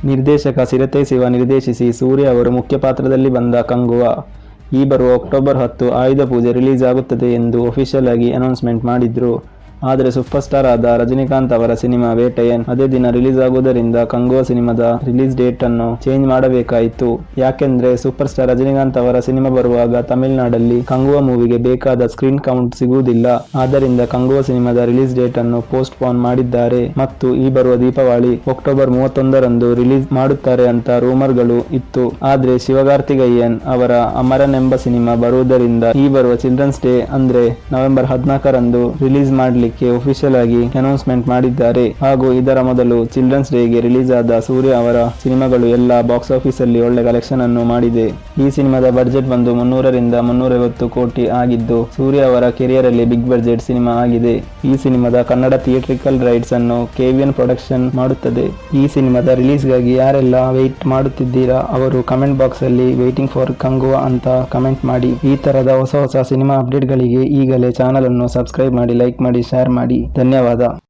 ನಿರ್ದೇಶಕ ಚಿರತೆ ಶಿವ ನಿರ್ದೇಶಿಸಿ ಸೂರ್ಯ ಅವರು ಮುಖ್ಯ ಪಾತ್ರದಲ್ಲಿ ಬಂದ ಕಂಗುವಾ ಈ ಬರುವ ಅಕ್ಟೋಬರ್ 10 ಆಯುಧ ಪೂಜೆ ರಿಲೀಸ್ ಆಗುತ್ತದೆ ಎಂದು ಅಫಿಷಿಯಲ್ ಆಗಿ ಅನೌನ್ಸ್ಮೆಂಟ್ ಮಾಡಿದ್ರು. ಆದರೆ ಸೂಪರ್ ಸ್ಟಾರ್ ಆದ ರಜನಿಕಾಂತ್ ಅವರ ಸಿನಿಮಾ ವೇಟಯನ್ ಅದೇ ದಿನ ರಿಲೀಸ್ ಆಗುವುದರಿಂದ ಕಂಗುವಾ ಸಿನಿಮಾದ ರಿಲೀಸ್ ಡೇಟ್ ಅನ್ನು ಚೇಂಜ್ ಮಾಡಬೇಕಾಯಿತು. ಯಾಕೆಂದ್ರೆ ಸೂಪರ್ ಸ್ಟಾರ್ ರಜನಿಕಾಂತ್ ಅವರ ಸಿನಿಮಾ ಬರುವಾಗ ತಮಿಳುನಾಡಲ್ಲಿ ಕಂಗುವಾ ಮೂವಿಗೆ ಬೇಕಾದ ಸ್ಕ್ರೀನ್ ಕೌಂಟ್ ಸಿಗುವುದಿಲ್ಲ. ಆದ್ದರಿಂದ ಕಂಗುವಾ ಸಿನಿಮಾದ ರಿಲೀಸ್ ಡೇಟ್ ಅನ್ನು ಪೋಸ್ಟ್ ಪೋನ್ ಮಾಡಿದ್ದಾರೆ ಮತ್ತು ಈ ಬರುವ ದೀಪಾವಳಿ ಅಕ್ಟೋಬರ್ 31ರಂದು ರಿಲೀಸ್ ಮಾಡುತ್ತಾರೆ ಅಂತ ರೂಮರ್ ಗಳು ಇತ್ತು. ಆದ್ರೆ ಶಿವಕಾರ್ತಿಕೇಯನ್ ಅವರ ಅಮರನ್ ಎಂಬ ಸಿನಿಮಾ ಬರುವುದರಿಂದ ಈ ಬರುವ ಚಿಲ್ಡ್ರನ್ಸ್ ಡೇ ಅಂದ್ರೆ ನವೆಂಬರ್ 14ರಂದು ರಿಲೀಸ್ ಮಾಡಲಿಕ್ಕೆ ಅಫಿಷಿಯಲ್ ಆಗಿ ಅನೌನ್ಸ್ಮೆಂಟ್ ಮಾಡಿದ್ದಾರೆ. ಹಾಗೂ ಇದರ ಮೊದಲು ಚಿಲ್ಡ್ರನ್ಸ್ ಡೇಗೆ ರಿಲೀಸ್ ಆದ ಸೂರ್ಯ ಅವರ ಸಿನಿಮಾಗಳು ಎಲ್ಲ ಬಾಕ್ಸ್ ಆಫೀಸ್ ಅಲ್ಲಿ ಒಳ್ಳೆ ಕಲೆಕ್ಷನ್ ಅನ್ನು ಮಾಡಿದೆ. ಈ ಸಿನಿಮಾದ ಬಡ್ಜೆಟ್ ಬಂದು 300 ರಿಂದ 350 ಕೋಟಿ ಆಗಿದ್ದು ಸೂರ್ಯ ಅವರ ಕೆರಿಯರ್ ಅಲ್ಲಿ ಬಿಗ್ ಬಡ್ಜೆಟ್ ಸಿನಿಮಾ ಆಗಿದೆ. ಈ ಸಿನಿಮಾದ ಕನ್ನಡ ಥಿಯೇಟ್ರಿಕಲ್ ರೈಟ್ಸ್ ಅನ್ನು KVN ಪ್ರೊಡಕ್ಷನ್ ಮಾಡುತ್ತದೆ. ಈ ಸಿನಿಮಾದ ರಿಲೀಸ್ ಗಾಗಿ ಯಾರೆಲ್ಲ ವೆಯ್ಟ್ ಮಾಡುತ್ತಿದ್ದೀರಾ ಅವರು ಕಮೆಂಟ್ ಬಾಕ್ಸ್ ಅಲ್ಲಿ ವೇಟಿಂಗ್ ಫಾರ್ ಕಂಗುವಾ ಅಂತ ಕಮೆಂಟ್ ಮಾಡಿ. ಈ ತರದ ಹೊಸ ಸಿನಿಮಾ ಅಪ್ಡೇಟ್ ಗಳಿಗೆ ಈಗಲೇ ಚಾನಲ್ ಅನ್ನು ಸಬ್ಸ್ಕ್ರೈಬ್ ಮಾಡಿ, ಲೈಕ್ ಮಾಡಿ, ಶೇರ್ ಮಾಡಿ. ಧನ್ಯವಾದ.